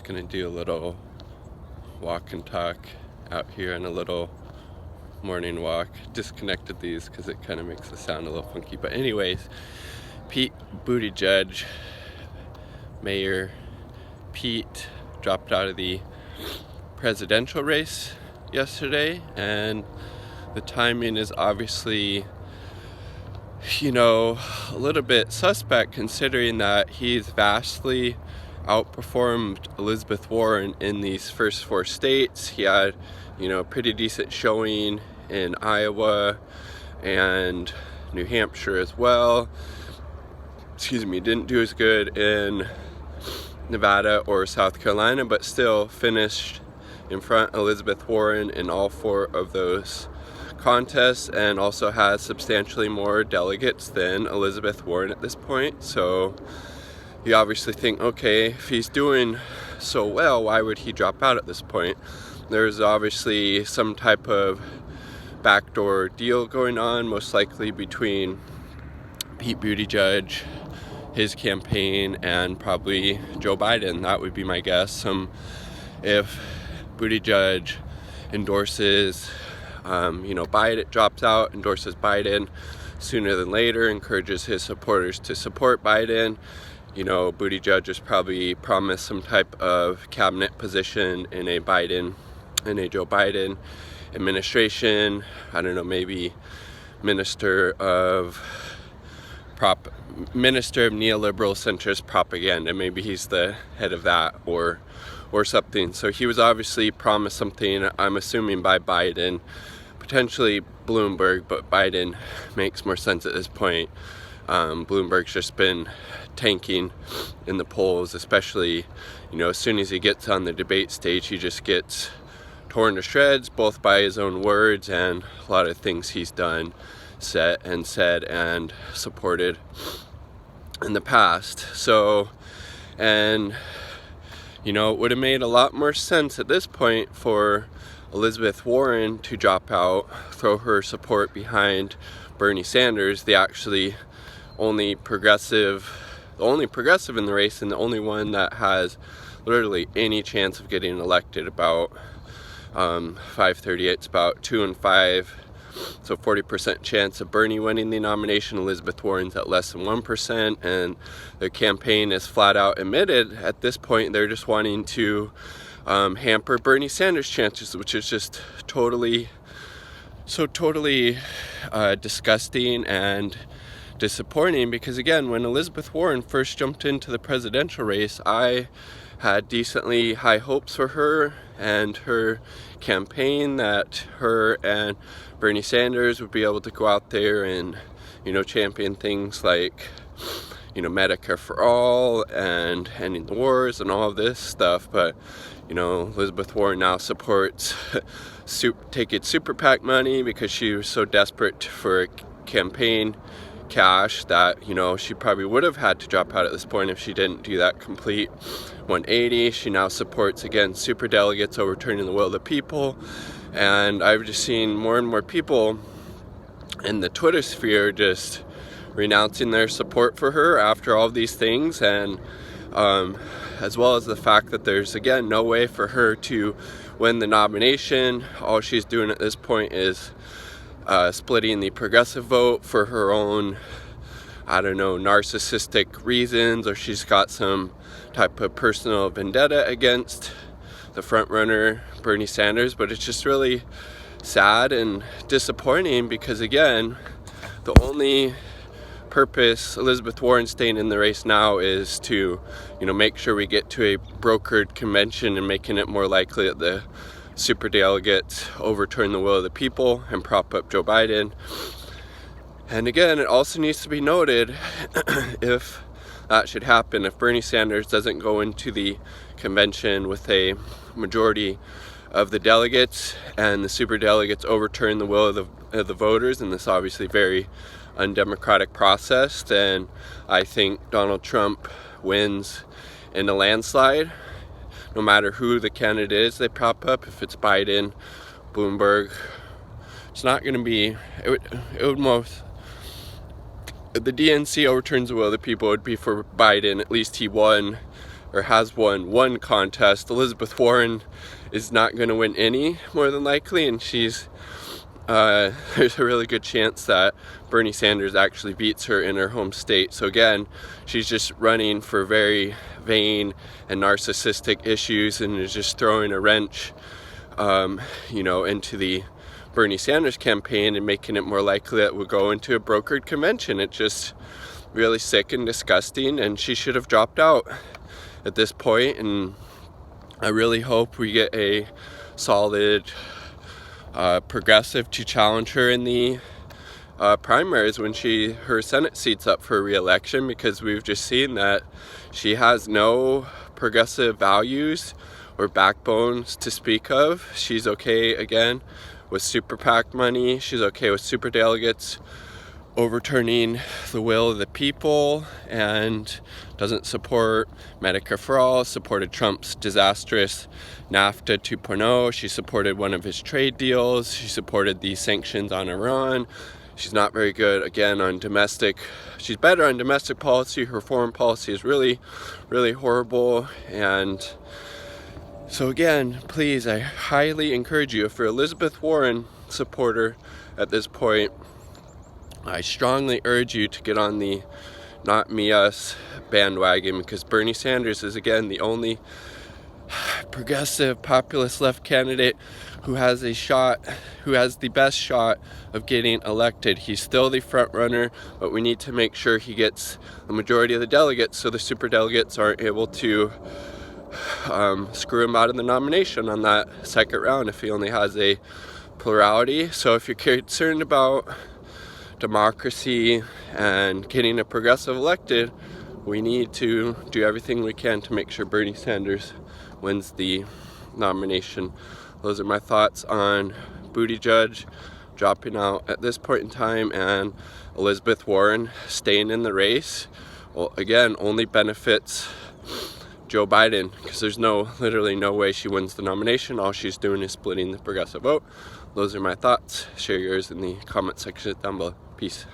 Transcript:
just gonna do a little walk and talk out here on a little morning walk. Disconnected these because it kind of makes the sound a little funky. But anyways, Pete Buttigieg, Mayor Pete, dropped out of the presidential race yesterday, and the timing is obviously, a little bit suspect, considering that he's vastly outperformed Elizabeth Warren in these first 4 states. He had, pretty decent showing in Iowa and New Hampshire as well. Didn't do as good in Nevada or South Carolina, but still finished in front of Elizabeth Warren in all 4 of those contests, and also has substantially more delegates than Elizabeth Warren at this point. So you obviously think, okay, if he's doing so well, why would he drop out at this point? There's obviously some type of backdoor deal going on, most likely between Pete Buttigieg, his campaign, and probably Joe Biden. That would be my guess. If Buttigieg endorses Biden, drops out, endorses Biden sooner than later, encourages his supporters to support Biden. Buttigieg just probably promised some type of cabinet position in a Joe Biden administration. I don't know, maybe Minister of neoliberal centrist propaganda. Maybe he's the head of that or something. So he was obviously promised something, I'm assuming by Biden, potentially Bloomberg, but Biden makes more sense at this point. Bloomberg's just been tanking in the polls, especially, as soon as he gets on the debate stage, he just gets torn to shreds, both by his own words and a lot of things he's done, said and supported in the past. So, and it would have made a lot more sense at this point for Elizabeth Warren to drop out, throw her support behind Bernie Sanders, the only progressive in the race, and the only one that has literally any chance of getting elected. About 538, it's about 2 and 5, so 40% chance of Bernie winning the nomination. Elizabeth Warren's at less than 1%, and the campaign is flat out admitted at this point they're just wanting to hamper Bernie Sanders' chances, which is just totally disgusting and disappointing. Because again, when Elizabeth Warren first jumped into the presidential race, I had decently high hopes for her and her campaign, that her and Bernie Sanders would be able to go out there and champion things like Medicare for all and ending the wars and all of this stuff. But Elizabeth Warren now supports taking super PAC money because she was so desperate for campaign cash that she probably would have had to drop out at this point if she didn't do that complete 180. She now supports, again, super delegates overturning the will of the people, and I've just seen more and more people in the Twitter sphere just renouncing their support for her after all of these things, and as well as the fact that there's, again, no way for her to win the nomination. All she's doing at this point is splitting the progressive vote for her own, narcissistic reasons, or she's got some type of personal vendetta against the front runner, Bernie Sanders. But it's just really sad and disappointing because, again, the only purpose Elizabeth Warren staying in the race now is to, make sure we get to a brokered convention and making it more likely that the super delegates overturn the will of the people and prop up Joe Biden. And again, it also needs to be noted, if that should happen, if Bernie Sanders doesn't go into the convention with a majority of the delegates and the super delegates overturn the will of the voters in this obviously very undemocratic process, then I think Donald Trump wins in a landslide, no matter who the candidate is they prop up. If it's Biden, Bloomberg, it's not going to be, it would most, if the DNC overturns the will of the people, it would be for Biden. At least he won or has won one contest. Elizabeth Warren is not going to win any, more than likely, and there's a really good chance that Bernie Sanders actually beats her in her home state. So again, she's just running for very vain and narcissistic issues and is just throwing a wrench into the Bernie Sanders campaign and making it more likely that we'll go into a brokered convention. It's just really sick and disgusting, and she should have dropped out at this point. And I really hope we get a solid progressive to challenge her in the primaries when her Senate seat's up for re-election, because we've just seen that she has no progressive values or backbones to speak of. She's okay again with super PAC money. She's okay with super delegates overturning the will of the people, and doesn't support Medicare for All, supported Trump's disastrous NAFTA 2.0. She supported one of his trade deals. She supported the sanctions on Iran. She's not very good, again, on domestic. She's better on domestic policy. Her foreign policy is really, really horrible. And so again, please, I highly encourage you, if you're Elizabeth Warren supporter at this point, I strongly urge you to get on the not me us bandwagon, because Bernie Sanders is again the only progressive populist left candidate who has the best shot of getting elected. He's still the front runner, but we need to make sure he gets the majority of the delegates so the super delegates aren't able to screw him out of the nomination on that second round if he only has a plurality. So if you're concerned about democracy and getting a progressive elected, we need to do everything we can to make sure Bernie Sanders wins the nomination. Those are my thoughts on Buttigieg dropping out at this point in time, and Elizabeth Warren staying in the race. Well, again, only benefits Joe Biden, because there's literally no way she wins the nomination. All she's doing is splitting the progressive vote. Those are my thoughts. Share yours in the comment section down below. Peace.